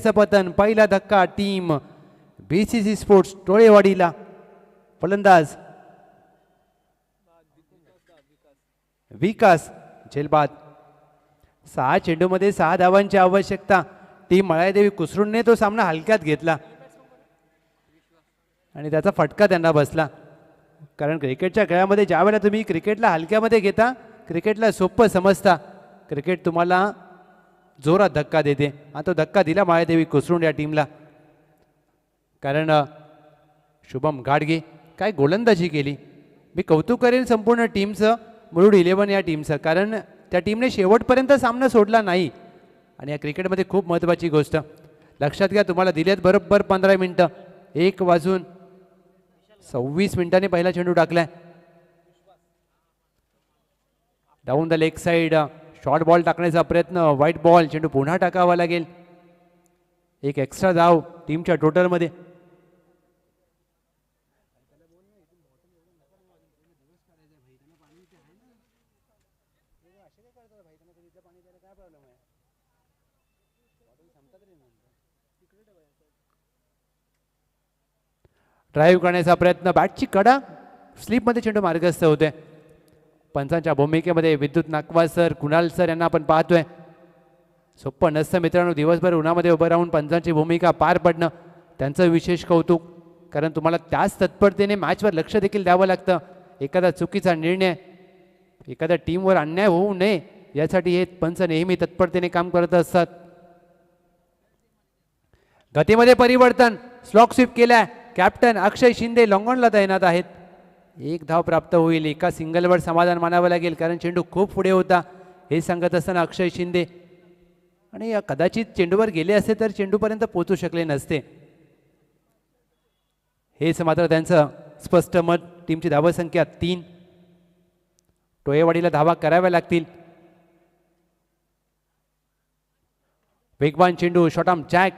पतन पहिला धक्का टीम बीसीसी स्पोर्ट्स टोळेवाडीला. फलंदाज विकास झेलबाद. 6 चेंडूमध्ये 6 धावांची आवश्यकता. टीम मळादेवी कुसरूनने तो सामना हलक्यात घेतला आणि त्याचा फटका त्यांना बसला. कारण क्रिकेटच्या खेळामध्ये ज्या वेळेला तुम्ही क्रिकेटला हलक्यामध्ये घेता, क्रिकेटला सोपं समजता, क्रिकेट तुम्हाला जोरात धक्का देते. आणि तो धक्का दिला मायादेवी कुसरून या टीमला. कारण शुभम घाडगे काय गोलंदाजी केली. मी कौतुक करेन संपूर्ण टीमचं, मुरुड 11 या टीमचं. कारण त्या टीमने शेवटपर्यंत सामना सोडला नाही. आणि या क्रिकेटमध्ये खूप महत्त्वाची गोष्ट लक्षात घ्या, तुम्हाला दिलेत बरोबर 15 मिनटं. 1:26 पहिला चेंडू टाकलाय. Down the leg side short ball टाकण्याचा प्रयत्न, व्हाईट बॉल, चेंडू पुन्हा टाकावा लागेल. एक एक्स्ट्रा धाव टीमच्या टोटलमध्ये. ड्राईव्ह करण्याचा प्रयत्न, बॅटची कडा स्लिपमध्ये चेंडू मार्गस्थ होते. पंचांच्या भूमिकेमध्ये विद्युत नाकवा सर, कुणाल सर यांना आपण पाहतोय. सोपं नसतं मित्रांनो, दिवसभर उन्हामध्ये उभं राहून पंचांची भूमिका पार पडणं. त्यांचं विशेष कौतुक. कारण तुम्हाला त्याच तत्परतेने मॅचवर लक्ष देखील द्यावं लागतं. एखादा चुकीचा निर्णय, एखाद्या टीमवर अन्याय होऊ नये यासाठी हे पंच नेहमी तत्परतेने काम करत असतात. गतीमध्ये परिवर्तन, स्लॉक स्वीप केलाय. कॅप्टन अक्षय शिंदे लॉंगॉनला तैनात आहेत. 1 धाव प्राप्त होईल. एका सिंगलवर समाधान मानावं लागेल, कारण चेंडू खूप पुढे होता हे सांगत असताना अक्षय शिंदे. आणि कदाचित चेंडूवर गेले असते तर चेंडूपर्यंत पोहोचू शकले नसते, हेच मात्र त्यांचं स्पष्ट मत. टीमची धावसंख्या 3. टोळेवाडीला धावा कराव्या लागतील. वेगवान चेंडू, शॉर्ट आर्म जॅक,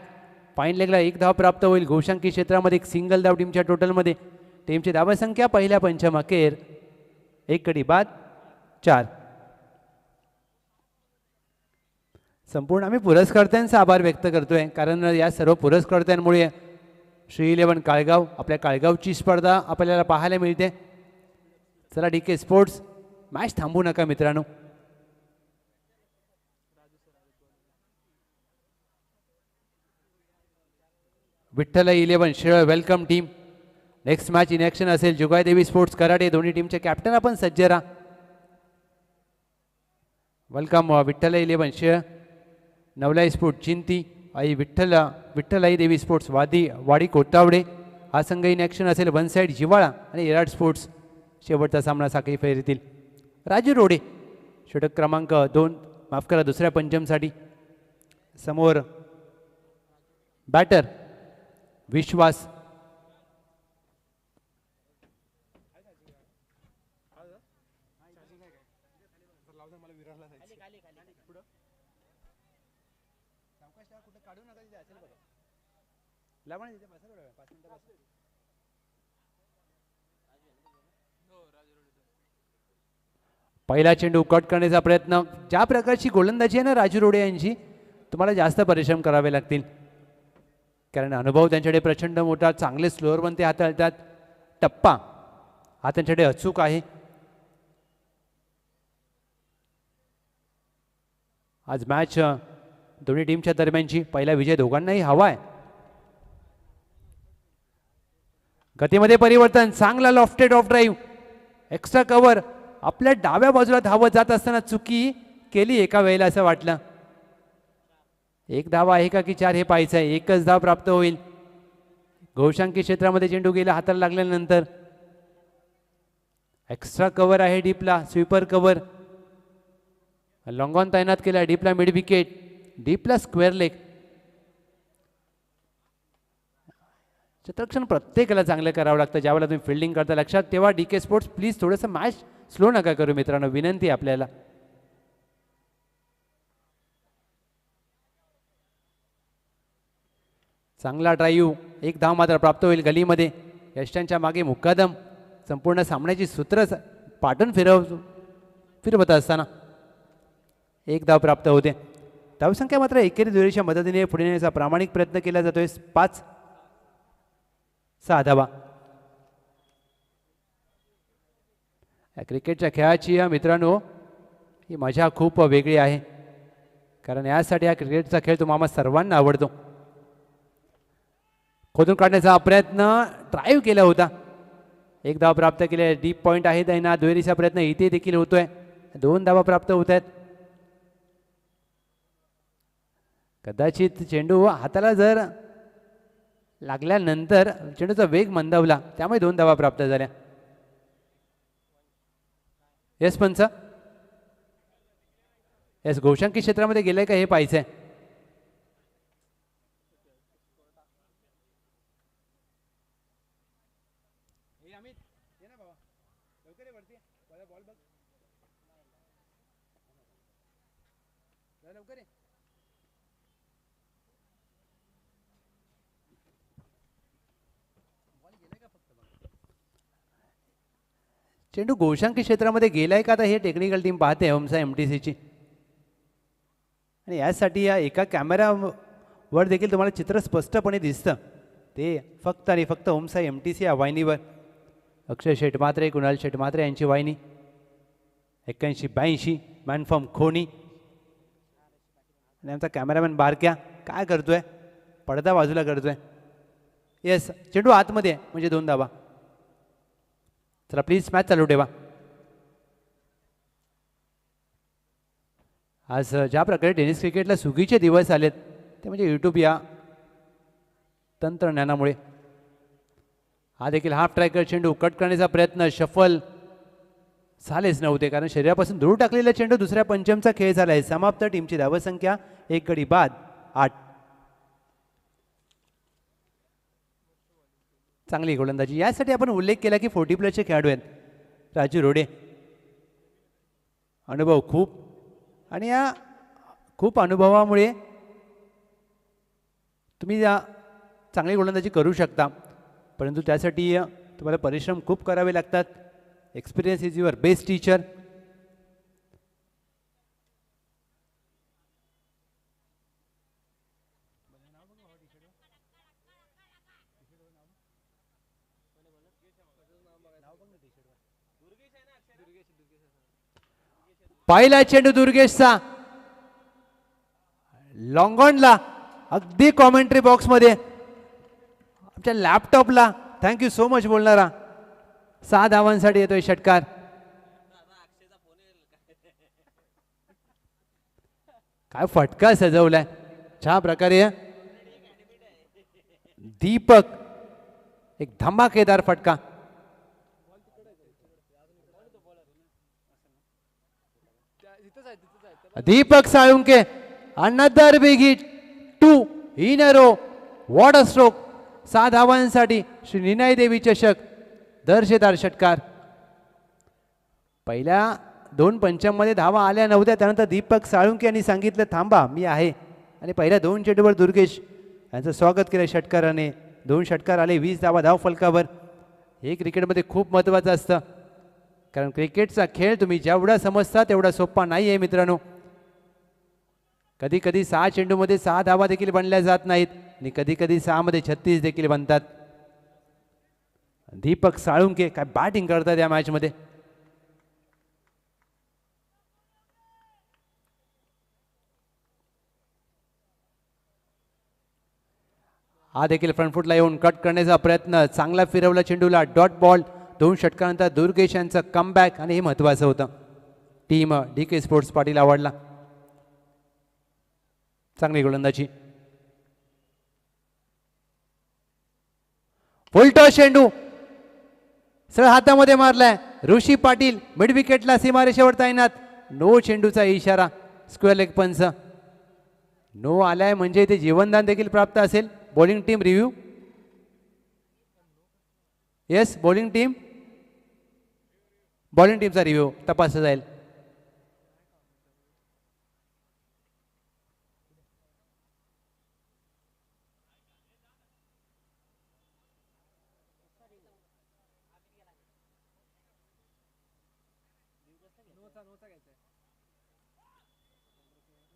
फाईन लेगला 1 धाव प्राप्त होईल. घोषांकी क्षेत्रामध्ये एक सिंगल धाव टीमच्या टोटलमध्ये. टीमची धावसंख्या पहिल्या पंचम अखेर 1 गडी बाद 4. संपूर्ण आम्ही पुरस्कर्त्यांचा आभार व्यक्त करतोय, कारण या सर्व पुरस्कर्त्यांमुळे श्री 11 काळगाव, आपल्या काळगावची स्पर्धा आपल्याला पाहायला मिळते. चला DK स्पोर्ट्स, मॅच थांबू नका मित्रांनो. विठ्ठल 11 शिळ welcome team. Next match in action असेल जुगायदेवी स्पोर्ट्स कराडे. दोन्ही टीमचे कॅप्टन आपण सज्ज राहा. वेलकम विठ्ठल 11 शिळ, नवलाई स्पोर्ट्स चिंती, आई विठ्ठलाई देवी स्पोर्ट्स वाडी कोटावडे. हा संघ इन ॲक्शन असेल वन साईड जिवाळा आणि एराड स्पोर्ट्स. शेवटचा सामना साखळी फेरीतील राजू रोडे षटक क्रमांक 2, माफ करा दुसऱ्या पंचमसाठी. समोर बॅटर विश्वास. पहिला चेंडू कट करण्याचा प्रयत्न. ज्या प्रकारची गोलंदाजी आहे ना राजू रोडे यांची, तुम्हाला जास्त परिश्रम करावे लागतील, कारण अनुभव त्यांच्याकडे प्रचंड मोठा. चांगले स्लोअर पण ते हाताळतात. टप्पा हा त्यांच्याकडे अचूक आहे. आज मॅच दोन्ही टीमच्या दरम्यानची. पहिला विजय दोघांनाही हवा आहे. गतीमध्ये परिवर्तन, चांगला lofted of drive, extra cover. आपल्या डाव्या बाजूला धावत जात असताना चुकी केली एका वेळेला असं वाटलं. 1 धाव आहे का की 4 हे पाहायचं आहे. 1च धाव प्राप्त होईल. घोषांकी क्षेत्रामध्ये चेंडू गेला हाताला लागल्यानंतर. एक्स्ट्रा कव्हर आहे डीपला, स्वीपर कव्हर. लॉंग ऑन तैनात केला. डीपला मिड विकेट, डीपला स्क्वेअर लेग. क्षेत्ररक्षण प्रत्येकाला चांगलं करावं लागतं ज्यावेळेला तुम्ही फिल्डिंग करता. लक्षात ठेवा DK स्पोर्ट्स, प्लीज थोडंसं मॅच स्लो नका करू मित्रांनो, विनंती आहे आपल्याला. चांगला ड्राईव्ह, 1 धाव मात्र प्राप्त होईल. गलीमध्ये यष्टांच्या मागे मुक्कादम. संपूर्ण सामन्याची सूत्र पाटून फिरवत असताना 1 धाव प्राप्त होते. धावसंख्या मात्र एकेरी दुहेरीच्या मदतीने पुढे नेण्याचा प्रामाणिक प्रयत्न केला जातोय. 5-6 धावा. या क्रिकेटच्या खेळाची या मित्रांनो ही मजा खूप वेगळी आहे, कारण यासाठी हा क्रिकेटचा खेळ तुम्हाला सर्वांना आवडतो. खोदून काढण्याचा प्रयत्न ड्राईव्ह केला होता, एक धाव प्राप्त केले. डीप पॉईंट आहे त्यांना. दुहेरीचा प्रयत्न इथे देखील होतोय, 2 धावा प्राप्त होत आहेत. कदाचित चेंडू हाताला जर लागल्यानंतर चेंडूचा वेग मंदावला, त्यामुळे 2 धावा प्राप्त झाल्या. येस पंच, येस गोशांकी क्षेत्रामध्ये गेलंय का हे पाहायचंय. चेंडू गोशांकी क्षेत्रामध्ये गेलाय का आता हे टेक्निकल टीम पाहते ओमसा MTCची. आणि यासाठी या एका कॅमेरावर देखील तुम्हाला चित्र स्पष्टपणे दिसतं, ते फक्त आणि फक्त ओमसा MTC या वाहिनीवर. अक्षय शेटमात्रे, कुणाल शेटमात्रे यांची वाहिनी. 81-82 मॅन फ्रॉम खोनी. आणि आमचा कॅमेरामॅन बारक्या काय करतोय, पडदा बाजूला करतोय. येस, चेंडू आतमध्ये म्हणजे 2 धावा. चला प्लीज मॅच चालू ठेवा. आज ज्या प्रकारे टेनिस क्रिकेटला सुगीचे दिवस आलेत ते म्हणजे यूट्यूब या तंत्रज्ञानामुळे. हा देखील हाफ ट्रॅकर चेंडू कट करण्याचा प्रयत्न, शफल झालेच नव्हते, कारण शरीरापासून दूर टाकलेला चेंडू दुसऱ्या पंचमचा खेळ झाला आहे. समाप्त. टीमची धावसंख्या 1 गडी बाद 8. चांगली गोलंदाजी. यासाठी आपण उल्लेख केला की 40+ खेळाडू आहेत. राजू रोडे, अनुभव खूप, आणि या खूप अनुभवामुळे तुम्ही या चांगली गोलंदाजी करू शकता, परंतु त्यासाठी तुम्हाला परिश्रम खूप करावे लागतात. Experience is your best teacher. पहिला चेंडू दुर्गेशचा लॉंग ऑनला, अगदी कॉमेंट्री बॉक्समध्ये आमच्या लॅपटॉपला थँक्यू सो मच बोलणारा. 6 धावांसाठी येतोय षटकार. काय फटका सजवलाय छा प्रकारे. दीपक, एक धमाकेदार फटका. Deepak Salunke, another big hit, 2 in a row. What a stroke. 6 धावांसाठी श्री निनाई देवी चषक दर्जेदार षटकार. पहिल्या 2 पंचांमध्ये धावा आल्या नव्हत्या, त्यानंतर दीपक साळुंके यांनी सांगितलं थांबा मी आहे, आणि पहिल्या 2 चेंडूवर दुर्गेश यांचं स्वागत केलं षटकाराने. 2 षटकार आले, 20 धावा धाव फलकावर. हे क्रिकेटमध्ये खूप महत्त्वाचं असतं, कारण क्रिकेटचा खेळ तुम्ही जेवढा समजता तेवढा सोपा नाही आहे मित्रांनो. कधी कधी 6 चेंडूमध्ये 6 धावा देखील बनल्या जात नाहीत, आणि कधी कधी 6 मध्ये 36 देखील बनतात. दीपक साळुंके काय बॅटिंग करतात या मॅचमध्ये. हा देखील फ्रंट फुटला येऊन कट करण्याचा प्रयत्न, चांगला फिरवला चेंडूला. Dot ball. 2 षटकानंतर दुर्गेश यांचं कमबॅक, आणि हे महत्त्वाचं होतं. टीम DK स्पोर्ट्स पाटील आवडला. चांगली गोलंदाजी. फुलटॉ चेंडू सरळ हातामध्ये मारलाय. ऋषी पाटील मिड विकेटला सीमारेषेवर तैनात. नो चेंडूचा इशारा. स्क्वेअर लेग पंच. नो आलाय म्हणजे इथे जीवनदान देखील प्राप्त असेल. Bowling team review. Yes, bowling टीमचा रिव्ह्यू तपासला जाईल.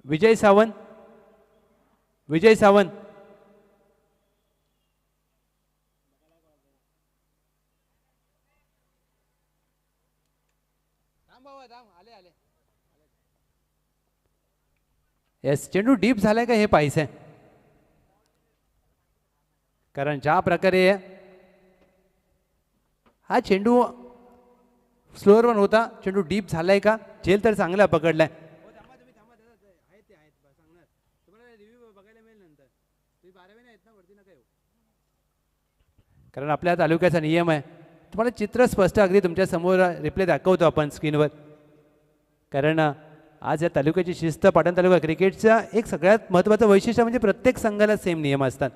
विजय सावंत विजय सावंत. येस, चेंडू डीप झालाय का हे पाहिजे, कारण ज्या प्रकारे हा चेंडू स्लोअर वन होता, चेंडू डीप झालाय का, झेल तर चांगला पकडलाय. कारण आपल्या तालुक्याचा नियम आहे, तुम्हाला चित्र स्पष्ट अगदी तुमच्या समोर रिप्ले दाखवतो आपण स्क्रीनवर. कारण आज या तालुक्याची शिस्त, पाटण तालुका क्रिकेटचा एक सगळ्यात महत्त्वाचं वैशिष्ट्य म्हणजे प्रत्येक संघाला सेम नियम असतात.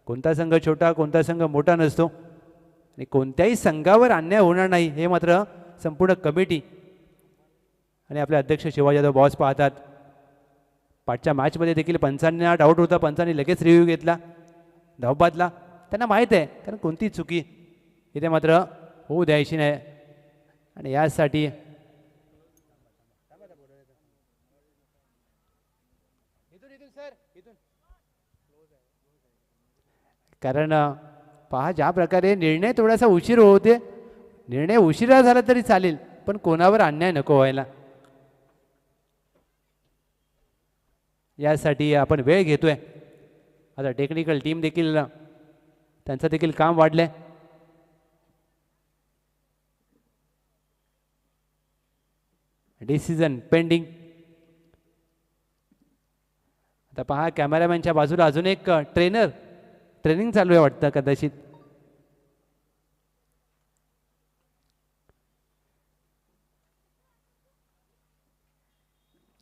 कोणता संघ छोटा, कोणता संघ मोठा नसतो आणि कोणत्याही संघावर अन्याय होणार नाही हे मात्र संपूर्ण कमिटी आणि आपले अध्यक्ष शिवाजी यादव बॉस पाहतात. पाठच्या मॅचमध्ये देखील पंचांना डाऊट होता, पंचांनी लगेच रिव्ह्यू घेतला धावबादला. त्यांना माहीत आहे कारण कोणती चुकी इथे मात्र होऊ द्यायची नाही आणि यासाठी कारण पहा ज्या प्रकारे निर्णय थोडासा उशीर होते, निर्णय उशिरा झाला तरी चालेल पण कोणावर अन्याय नको व्हायला, यासाठी आपण वेळ घेतोय. आता टेक्निकल टीम देखील त्यांचं देखील काम वाढलंय. Decision pending. आता पहा कॅमेरामॅनच्या बाजूला अजून एक ट्रेनिंग चालू आहे वाटतं कदाचित.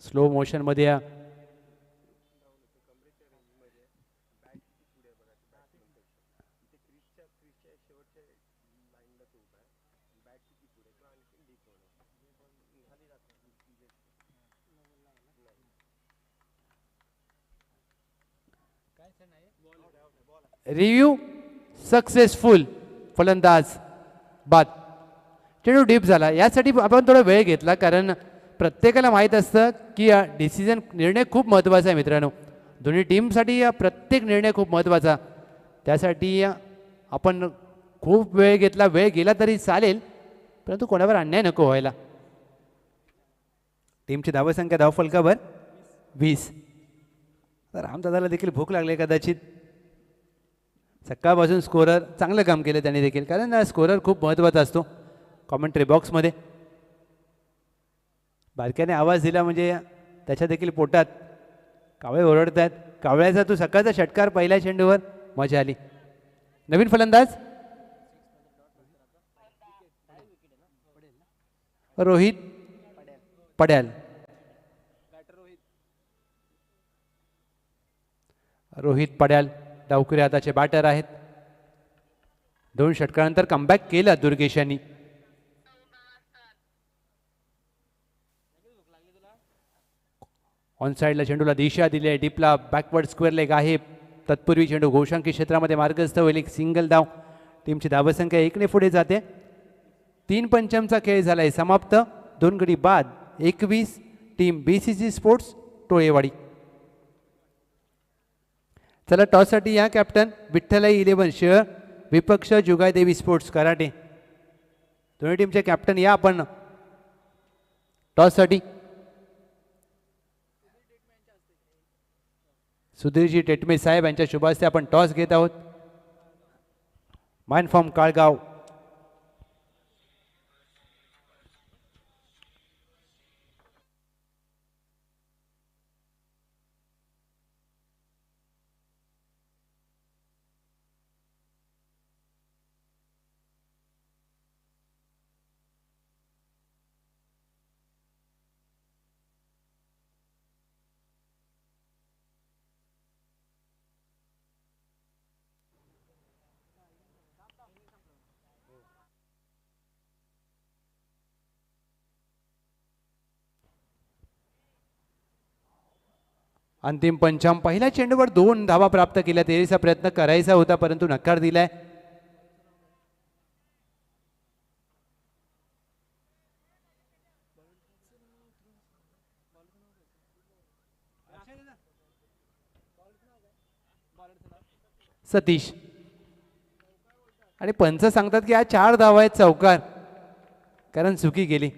स्लो मोशन मध्ये रिव्ह्यू सक्सेसफुल, फलंदाज बाद. चेंडू डीप झाला, यासाठी आपण थोडा वेळ घेतला कारण प्रत्येकाला माहीत असतं की डिसिजन निर्णय खूप महत्त्वाचा आहे मित्रांनो. दोन्ही टीमसाठी प्रत्येक निर्णय खूप महत्त्वाचा, त्यासाठी आपण खूप वेळ घेतला. वेळ गेला तरी चालेल परंतु कोणावर अन्याय नको व्हायला. टीमची धावसंख्या धावफलकावर 20. रामदादाला देखील भूक लागली कदाचित, सकाळपासून स्कोरर चांगलं काम केलं त्यांनी देखील, कारण स्कोरर खूप महत्त्वाचा असतो कॉमेंट्री बॉक्समध्ये. बारक्याने आवाज दिला म्हणजे त्याच्या देखील पोटात कावळे ओरडत आहेत. कावळ्याचा तो सकाळचा षटकार पहिल्या चेंडूवर, मजा आली. नवीन फलंदाज रोहित पड्याल. रोहित पड्याल डावखुरे हाताचे बॅटर आहेत. 2 षटकानंतर कमबॅक केला दुर्गेश यांनी. ऑन साईडला चेंडूला दिशा दिली आहे, डीपला बॅकवर्ड स्क्वेअर लेग आहे. तत्पूर्वी चेंडू गोशांकी क्षेत्रामध्ये मार्गस्थ होईल. एक सिंगल धाव, टीमची धावसंख्या 1 ने पुढे जाते. 3 पंचमचा खेळ झालाय समाप्त. 2 गडी बाद. 21. Team BCC sports Tolewadi. चला टॉससाठी या कॅप्टन विठ्ठलाई 11 शेअर, विपक्ष जुगायदेवी स्पोर्ट्स कराटे. दोन्ही टीमचे कॅप्टन या आपण टॉससाठी. सुधीरजी टेटमे साहेब यांच्या शुभ हस्ते आपण टॉस घेत आहोत. Mind form Kalgaon. अंतिम पंचम. पहिल्या चेंडूवर 2 धावा प्राप्त केल्या. तेरीचा प्रयत्न करायचा होता परंतु नकार दिलाय. सतीश. आणि पंच सांगतात की आज 4 धावा आहेत चौकार, कारण चुकी गेली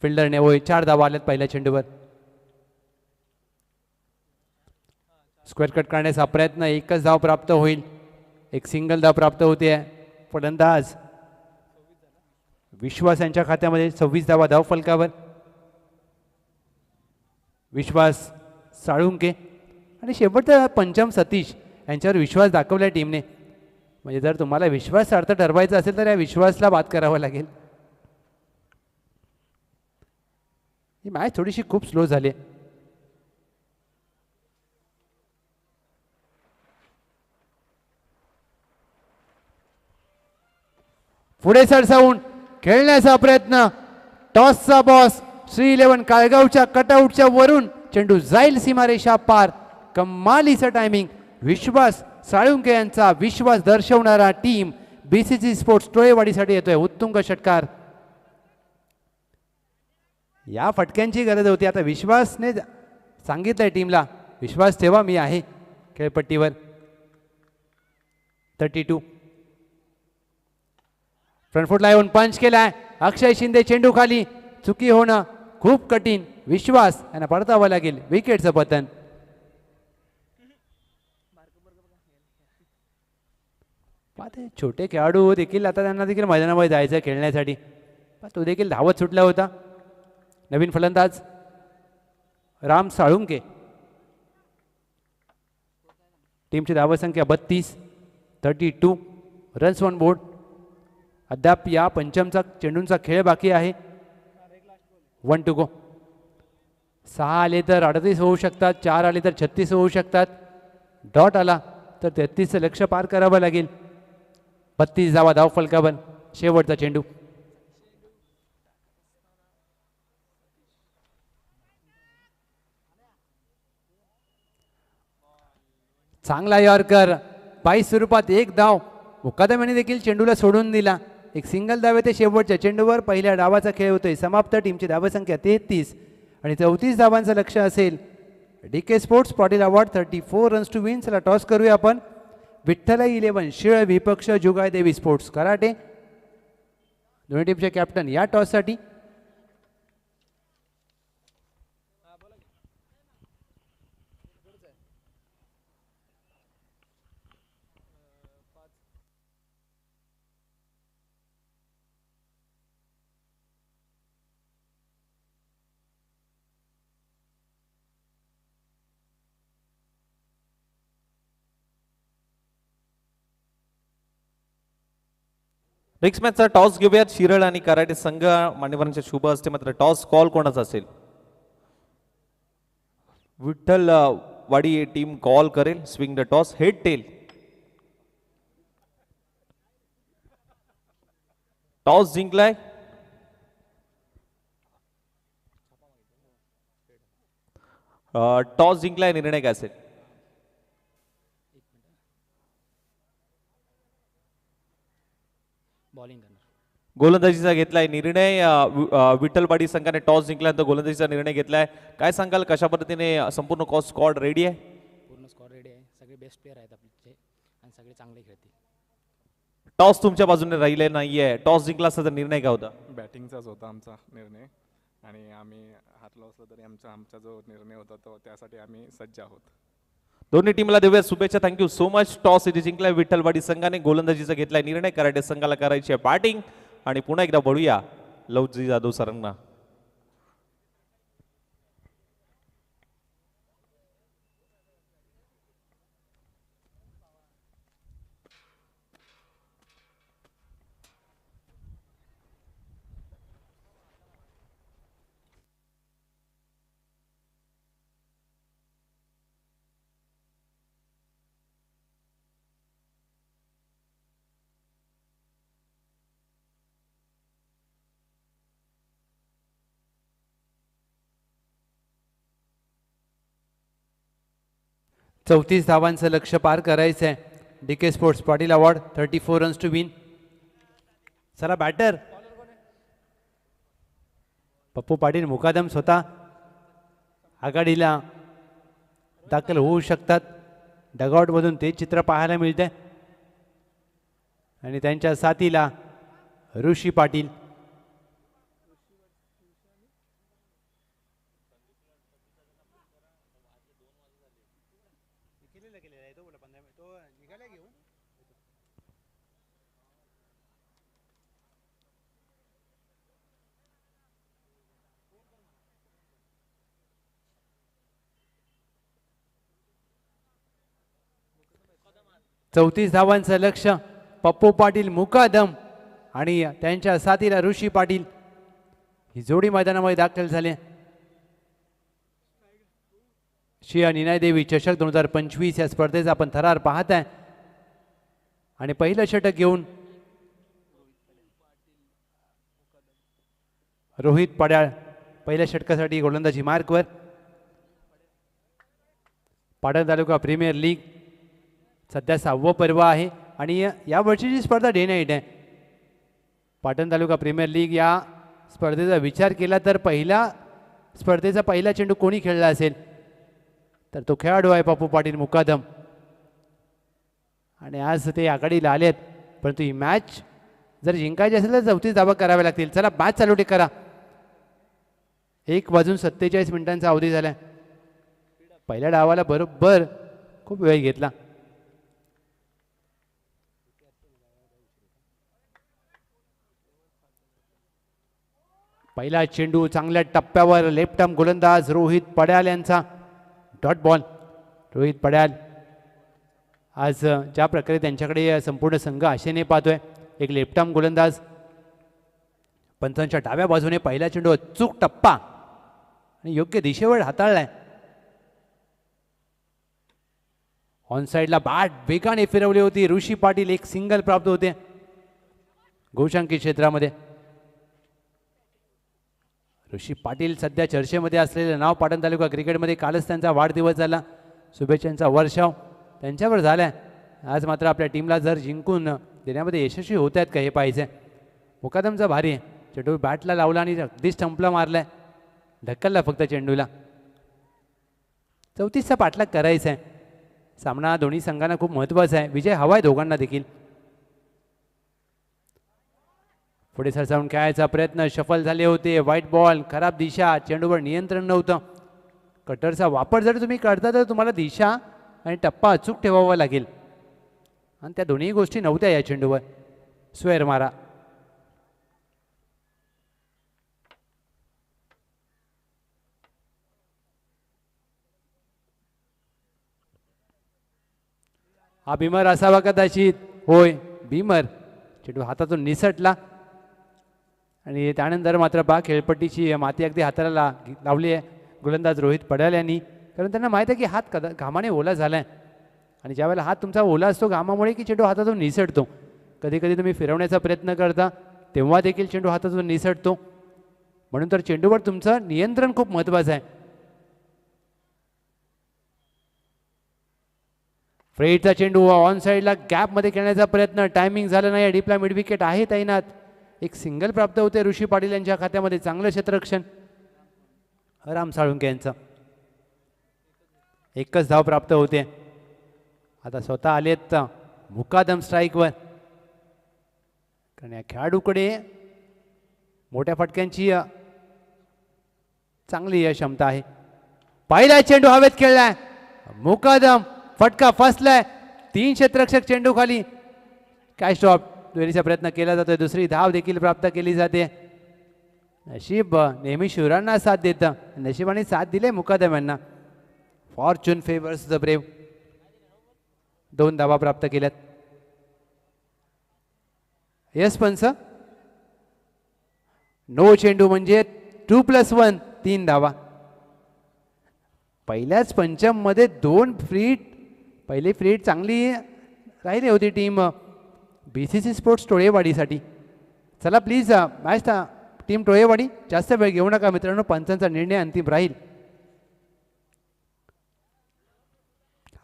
फिल्डरने. होय, 4 धावा आल्यात पहिल्या चेंडूवर. स्क्वेअर कट करण्याचा प्रयत्न, एकच धाव प्राप्त होईल, एक सिंगल धाव प्राप्त होते. फलंदाज विश्वास यांच्या खात्यामध्ये 26 धावा धाव फलकावर. विश्वास, साळुंके आणि शेवटचा पंचम सतीश यांच्यावर विश्वास दाखवला टीमने. म्हणजे जर तुम्हाला विश्वास अर्थ ठरवायचा असेल तर या विश्वासला बाद करावा लागेल. ही मॅच थोडीशी खूप स्लो झाली. पुढे सरसावून खेळण्याचा प्रयत्न, टॉसचा बॉस. श्री11 काळगावच्या कटआउटच्या वरून चेंडू जाईल सीमारेषा पार. कमालीचं टायमिंग. विश्वास साळुंके यांचा विश्वास दर्शवणारा टीम बीसीसी स्पोर्ट्स टोळेवाडीसाठी येतोय उत्तुंग षटकार. या फटक्यांची गरज होती. आता विश्वासने सांगितलंय टीमला, विश्वास ठेवा, मी आहे खेळपट्टीवर. 32. फ्रंटफुटला येऊन पंच केलाय अक्षय शिंदे. चेंडू खाली, चुकी होणं खूप कठीण. विश्वास यांना परतावं लागेल. विकेटचं पतन. छोटे खेळाडू देखील आता त्यांना देखील मैदानामध्ये जायचं खेळण्यासाठी. तो देखील धावत सुटला होता. नवीन फलंदाज राम साळुंके. टीमची धावसंख्या 32. 32 रन्स ऑन बोर्ड. अद्याप या पंचमचा चेंडूंचा खेळ बाकी आहे. 1 to go. 6 आले तर 38 होऊ शकतात, 4 आले तर 36 होऊ शकतात. डॉट आला तर 33चं लक्ष पार करावं लागेल. 32 धावा धाव फलकावर. शेवटचा चेंडू. चांगला यॉर्कर. 22 स्वरूपात एक धाव. मुकादम यांनी देखील चेंडूला सोडून दिला. एक सिंगल धाव येते शेवटच्या चेंडूवर. पहिल्या डावाचा खेळ होतोय समाप्त. टीमची धावसंख्या 33 आणि 34 धावांचं लक्ष असेल. DK sports Patil award 34 runs to win. चला टॉस करूया आपण. विठ्ठल 11 शिळ विपक्ष जुगाय देवी स्पोर्ट्स कराटे. दोन्ही टीमचे कॅप्टन या टॉससाठी. नेक्स्ट मॅचचा टॉस घेऊयात. शिरळ आणि कराटे संघ मान्यवरांच्या शुभ असते. मात्र टॉस कॉल कोणाचा असेल? विठ्ठल वाडी टीम कॉल करेल. Swing the toss. Head tail. Toss जिंकलाय टॉस जिंकलाय. निर्णय काय असेल? बॉलिंग करणार. गोलंदाजीचा घेतलाय निर्णय. विठ्ठलवाडी संघाने टॉस जिंकल्यानंतर गोलंदाजीचा निर्णय घेतलाय. काय सांगाल, कशा पद्धतीने संपूर्ण स्क्वॉड रेडी आहे? पूर्ण स्क्वॉड रेडी आहे. सगळे बेस्ट प्लेअर आहेत आपले आणि सगळे चांगले खेळतील. टॉस तुमच्या बाजूने राहिले नाहीये. टॉस जिंकला असता तर निर्णय काय होता? बॅटिंगचाच होता आमचा निर्णय आणि आम्ही हारलो असलो तरी आमचा जो निर्णय होता तो त्यासाठी आम्ही सज्ज आहोत. दोन्ही टीमला देऊया शुभेच्छा. Thank you so much. टॉस इथे जिंकलाय विठ्ठलवाडी संघाने. गोलंदाजीचा घेतलाय निर्णय. कराटे संघाला करायची आहे बॅटिंग. आणि पुन्हा एकदा बळूया लवजी जाधव सरांना. चौतीस धावांचं लक्ष पार करायचं आहे. DK sports Patil award 34 runs to win. चला बॅटर पप्पू पाटील मुकादम स्वतः आघाडीला दाखल होऊ शकतात. डगआउटमधून ते चित्र पाहायला मिळते आणि त्यांच्या साथीला ऋषी पाटील. चौतीस धावांचं लक्ष. पप्पू पाटील मुकादम आणि त्यांच्या साथीला ऋषी पाटील ही जोडी मैदानामध्ये दाखल झाले. शिया निनाय देवी चषक 2025 या स्पर्धेचा आपण थरार पाहत आहे आणि पहिलं षटक घेऊन रोहित पड्याळ पहिल्या षटकासाठी गोलंदाजी मार्कवर. पाटण तालुका प्रीमियर लीग सध्या 6वं पर्व आहे आणि या वर्षीची स्पर्धा डे नाईट आहे. पाटण तालुका प्रीमियर लीग या स्पर्धेचा विचार केला तर पहिल्या स्पर्धेचा पहिला चेंडू कोणी खेळला असेल तर तो खेळाडू आहे पप्पू पाटील मुकादम आणि आज ते आघाडीला आलेत. परंतु ही मॅच जर जिंकायची असेल तर 34 धावा कराव्या लागतील. चला मॅच चालू करा. 1:47 मिनिटांचा अवधी झाला. पहिल्या डावाला बरोबर खूप वेळ घेतला. पहिला चेंडू चांगल्या टप्प्यावर लेफ्ट आर्म गोलंदाज रोहित पड्याल यांचा डॉट बॉल. रोहित पड्याल आज ज्या प्रकारे त्यांच्याकडे संपूर्ण संघ आशेने पाहतोय. एक लेफ्ट आर्म गोलंदाज पंचांच्या डाव्या बाजूने पहिला चेंडू अचूक टप्पा आणि योग्य दिशेवर हाताळलाय. ऑन साईडला बॅट वेगाने फिरवली होती. ऋषी पाटील एक सिंगल प्राप्त होते घोषांकी क्षेत्रामध्ये. ऋषी पाटील सध्या चर्चेमध्ये असलेलं नाव. पाटण तालुका क्रिकेटमध्ये कालच त्यांचा वाढदिवस झाला. शुभेच्छांचा वर्षाव त्यांच्यावर झालाय. आज मात्र आपल्या टीमला जर जिंकून देण्यामध्ये यशस्वी होत आहेत का हे पाहिजे. मुकादमचा भारी आहे. चेंडू बॅटला लावला आणि अगदी स्टंपला मारलाय. ढक्कलला फक्त चेंडूला. 34चा पाठलाग करायचा आहे. सामना दोन्ही संघांना खूप महत्त्वाचा आहे. विजय हवाय दोघांना देखील. पुढे सरसावून खेळायचा प्रयत्न शफल झाले होते. व्हाईट बॉल खराब दिशा. चेंडूवर नियंत्रण नव्हतं. कटरचा वापर जर तुम्ही करता तर तुम्हाला दिशा आणि टप्पा अचूक ठेवावा लागेल आणि त्या दोन्ही गोष्टी नव्हत्या या चेंडूवर. स्वेअर मारा. हा भीमर असावा कदाचित. होय भीमर. चेंडू हातातून निसटला आणि त्यानंतर मात्र खेळपट्टीची माती अगदी हाताला लावली आहे गोलंदाज रोहित पड्याल यांनी. कारण त्यांना माहीत आहे की हात घामाने ओला झाला आहे आणि ज्यावेळेला हात तुमचा ओला असतो घामामुळे की चेंडू हातातून निसटतो. कधी कधी तुम्ही फिरवण्याचा प्रयत्न करता तेव्हा देखील चेंडू हातातून निसटतो. म्हणून तर चेंडूवर तुमचं नियंत्रण खूप महत्त्वाचं आहे. फ्रेडचा चेंडू ऑन साईडला गॅपमध्ये खेळण्याचा प्रयत्न. टायमिंग झालं नाही. डीपला मिड विकेट आहे तैनात. एक सिंगल प्राप्त होते ऋषी पाटील यांच्या खात्यामध्ये. चांगलं क्षेत्ररक्षण राम साळुंके यांचं. एकच धाव प्राप्त होते. आता स्वतः आलेत मुकादम स्ट्राईकवर. कारण या खेळाडूकडे मोठ्या फटक्यांची चांगली क्षमता आहे. पहिला चेंडू हवेत खेळलाय. मुकादम फटका फसलाय. 3 क्षेत्ररक्षक चेंडू खाली. कॅच ड्रॉप दुहेरीचा प्रयत्न केला जातोय. दुसरी धाव देखील प्राप्त केली जाते. नशीब नेहमी शिवरांना साथ देतं. नशिबाने साथ दिले मुकादम यांना. Fortune favours the brave. 2 धावा प्राप्त केल्यात. यस पंच. नो चेंडू म्हणजे 2+1 3 धावा. पहिल्याच पंचममध्ये 2 फ्रीट. पहिली फ्रीट चांगली राहिली होती टीम BCC स्पोर्ट्स टोळेवाडीसाठी. चला प्लीज मॅच टीम टोळेवाडी जास्त वेळ घेऊ नका मित्रांनो. पंचांचा निर्णय अंतिम राहील.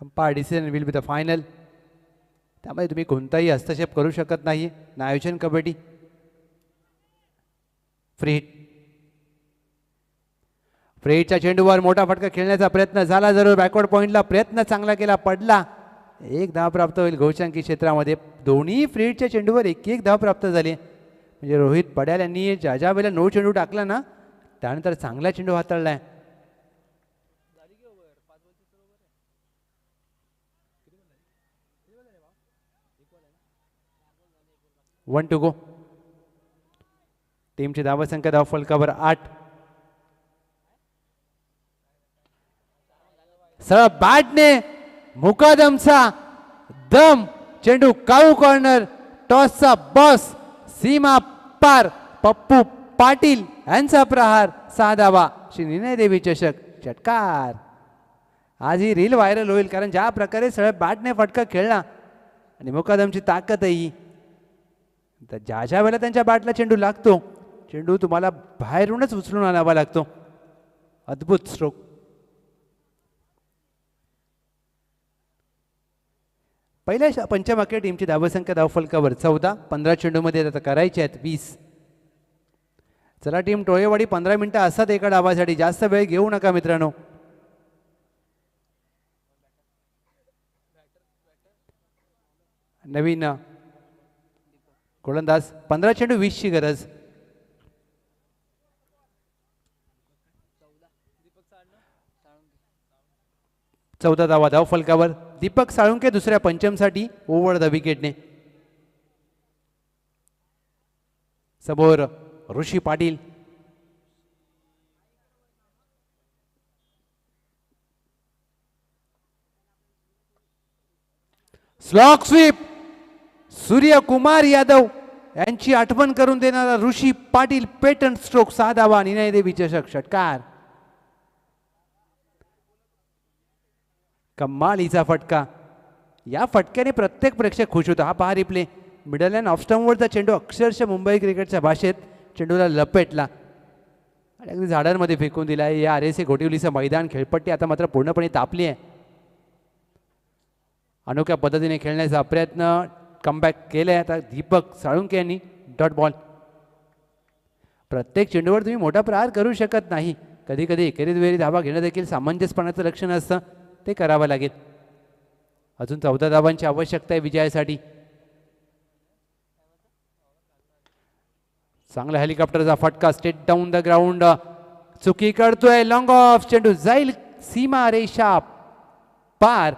Umpire decision will be the final. त्यामुळे तुम्ही कोणताही हस्तक्षेप करू शकत नाही. ना आयोजन कबड्डी. फ्रेडच्या चेंडूवर मोठा फटका खेळण्याचा प्रयत्न झाला. जरूर बॅकवर्ड पॉईंटला प्रयत्न चांगला केला. पडला एक धाव प्राप्त होईल घोषांकी क्षेत्रामध्ये. दोन्ही फ्रीडच्या चेंडूवर एक एक धाव प्राप्त झाली. म्हणजे रोहित पड्याल यांनी ज्या वेळेला नो चेंडू टाकला ना त्यानंतर चांगला चेंडू हाताळलाय. 1 to go. टीमची धावसंख्या धाव फलकावर 8. सरळ बॅटने मुकादमचा दम, चेंडू काळू कॉर्नर, टॉसचा बॉस, सीमा पार. पप्पू पाटील यांचा प्रहार, 6 धावा. श्री निनय देवी चषक षटकार. आज ही रील व्हायरल होईल कारण ज्या प्रकारे सरळ बॅटने फटका खेळला आणि मुकादमची ताकदही. तर ज्या वेळेला त्यांच्या बॅटला चेंडू लागतो चेंडू तुम्हाला बाहेरूनच उचलून आणावा लागतो. अद्भुत स्ट्रोक. पहिल्या पंचमाक्य टीमची धावसंख्या धावफलकावर 14. 15 चेंडूमध्ये आता करायचे आहेत 20. चला टीम टोळेवाडी 15 मिनिटं असतात एका डावासाठी, जास्त वेळ घेऊ नका मित्रांनो. नवीन गोलंदाज. 15 चेंडू 20 ची गरज. चौदा धावा धाव फलकावर. दीपक साळुंके दुसऱ्या पंचमसाठी ओव्हर द विकेटने. समोर ऋषी पाटील. Slog sweep. सूर्यकुमार यादव यांची आठवण करून देणारा ऋषी पाटील पेटंट स्ट्रोक. 6 धावा. निनय देवी चषक षटकार. कमालीचा फटका. या फटक्याने प्रत्येक प्रेक्षक खुश होता. हा पहा रिप्ले. मिडल अँड ऑफ स्टंपवरचा चेंडू अक्षरशः मुंबई क्रिकेटच्या भाषेत चेंडूला लपेटला आणि अगदी झाडांमध्ये फेकून दिला. या RSA घोटिवलीचं मैदान खेळपट्टी आता मात्र पूर्णपणे तापली आहे. अनोख्या पद्धतीने खेळण्याचा प्रयत्न कमबॅक केलाय आता दीपक साळुंके यांनी. Dot ball. प्रत्येक चेंडूवर तुम्ही मोठा प्रहार करू शकत नाही. कधी कधी एकेरी दुहेरी धावा घेणं देखील सामंजस्यपणाचं लक्षण असतं. ते करावं लागेल. अजून 14 धावांची आवश्यकता आहे विजयासाठी. चांगला हेलिकॉप्टरचा फटका. State down the ground. चुकी करतोय. Long of. चेंडू जाईल सीमा रेषा पार.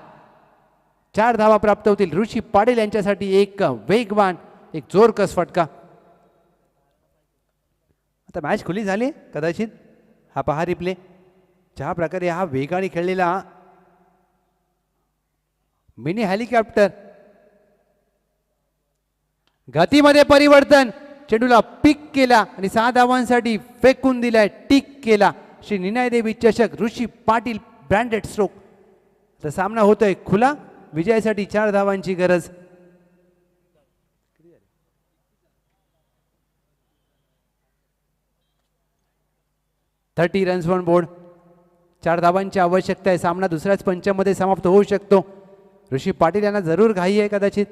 4 धावा प्राप्त होतील ऋषी पाटील यांच्यासाठी. एक वेगवान, एक जोरकस फटका. आता मॅच खुली झाली कदाचित. हा पहा रिप्ले. ज्या प्रकारे हा वेगाने खेळलेला मिनी हेलिकॉप्टर. गतीमध्ये परिवर्तन. चेंडूला पिक केला आणि 6 धावांसाठी फेकून दिलाय. टिक केला. श्री निनय देवी चषक ऋषी पाटील ब्रँडेड स्ट्रोक. तर सामना होतोय खुला. विजयासाठी 4 धावांची गरज. Runs on board. 4 धावांची आवश्यकता आहे. सामना दुसऱ्याच पंचामध्ये समाप्त होऊ शकतो. ऋषी पाटील यांना जरूर घाई आहे कदाचित.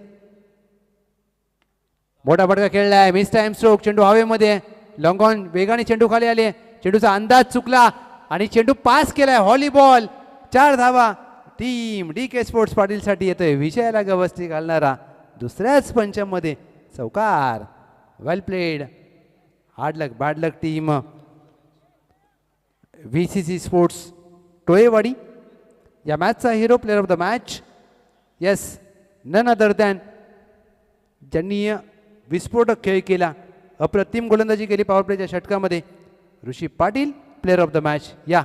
मोठा फटका खेळलाय. Miss time stroke. चेंडू हवेमध्ये. Long on. वेगाने चेंडू खाली आले. चेंडूचा अंदाज चुकला आणि चेंडू पास केलाय. व्हॉलीबॉल. 4 धावा. टीम DK स्पोर्ट्स पाटीलसाठी येतोय विजयाला गवसणी घालणारा दुसऱ्याच पंचमध्ये चौकार. Well played. Hard luck bad luck team VCC sports Tolewadi. या मॅचचा hero, player of the match, yes, none other than ज्यांनी विस्फोटक खेळ केला, अप्रतिम गोलंदाजी केली पॉवर प्लेच्या षटकामध्ये, Rishi Patil, player of the match. या